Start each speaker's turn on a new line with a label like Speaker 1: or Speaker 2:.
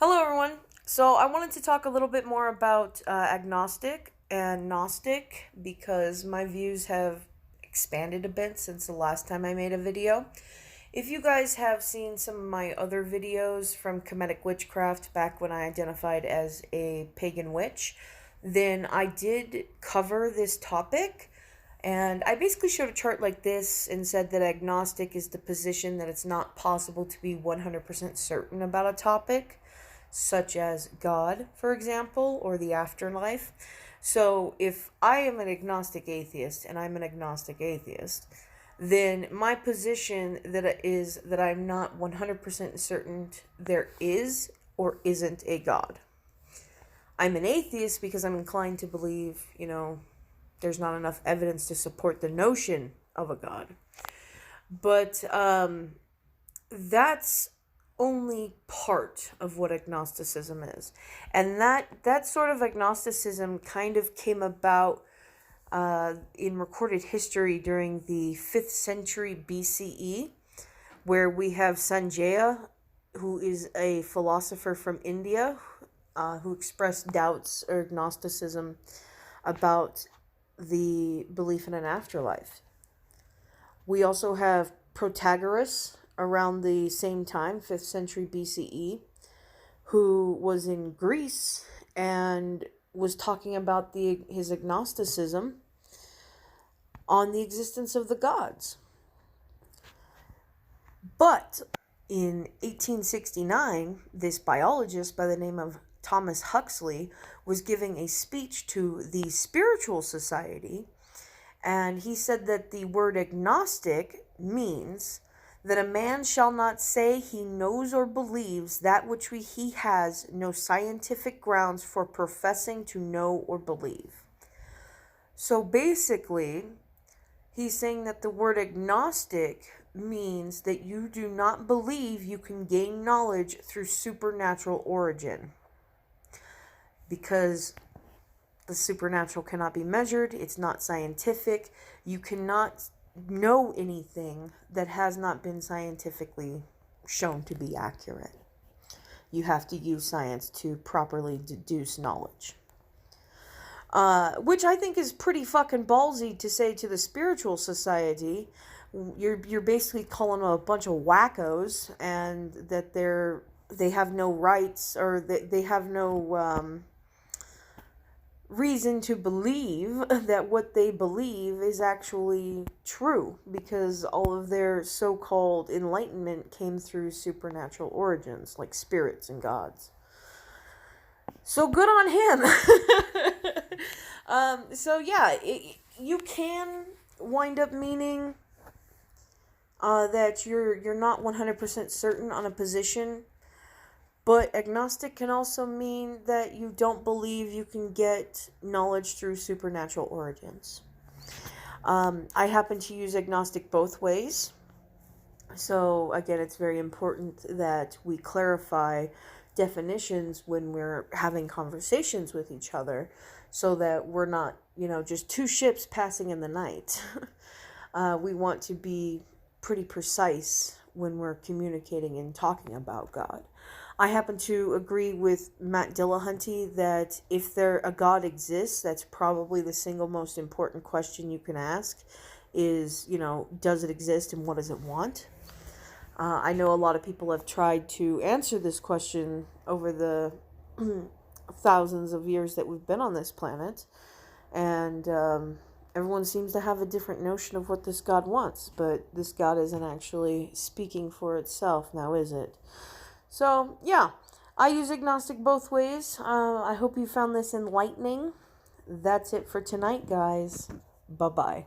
Speaker 1: Hello, everyone. So, I wanted to talk a little bit more about agnostic and Gnostic because my views have expanded a bit since the last time I made a video. If you guys have seen some of my other videos from Kemetic Witchcraft back when I identified as a pagan witch, then I did cover this topic. And I basically showed a chart like this and said that agnostic is the position that it's not possible to be 100% certain about a topic, such as God, for example, or the afterlife. So if I am an agnostic atheist, and I'm an agnostic atheist, then my position is that I'm not 100% certain there is or isn't a God. I'm an atheist because I'm inclined to believe, there's not enough evidence to support the notion of a God. But that's only part of what agnosticism is. And that sort of agnosticism kind of came about in recorded history during the 5th century BCE, where we have Sanjaya, who is a philosopher from India, who expressed doubts or agnosticism about the belief in an afterlife. We also have Protagoras around the same time, 5th century BCE, who was in Greece and was talking about his agnosticism on the existence of the gods. But in 1869, this biologist by the name of Thomas Huxley was giving a speech to the Spiritual Society, and he said that the word agnostic means that a man shall not say he knows or believes that which he has no scientific grounds for professing to know or believe. So basically, he's saying that the word agnostic means that you do not believe you can gain knowledge through supernatural origin, because the supernatural cannot be measured. It's not scientific. You cannot know anything that has not been scientifically shown to be accurate. You have to use science to properly deduce knowledge. Which I think is pretty fucking ballsy to say to the Spiritual Society. You're basically calling them a bunch of wackos, and that they have no rights, or they have no reason to believe that what they believe is actually true, because all of their so-called enlightenment came through supernatural origins, like spirits and gods. So good on him. You can wind up meaning that you're not 100% certain on a position. But agnostic can also mean that you don't believe you can get knowledge through supernatural origins. I happen to use agnostic both ways. So again, it's very important that we clarify definitions when we're having conversations with each other, so that we're not, just two ships passing in the night. We want to be pretty precise when we're communicating and talking about God. I happen to agree with Matt Dillahunty that if a God exists, that's probably the single most important question you can ask is, does it exist and what does it want? I know a lot of people have tried to answer this question over the thousands of years that we've been on this planet, and everyone seems to have a different notion of what this God wants, but this God isn't actually speaking for itself now, is it? So, yeah, I use agnostic both ways. I hope you found this enlightening. That's it for tonight, guys. Bye-bye.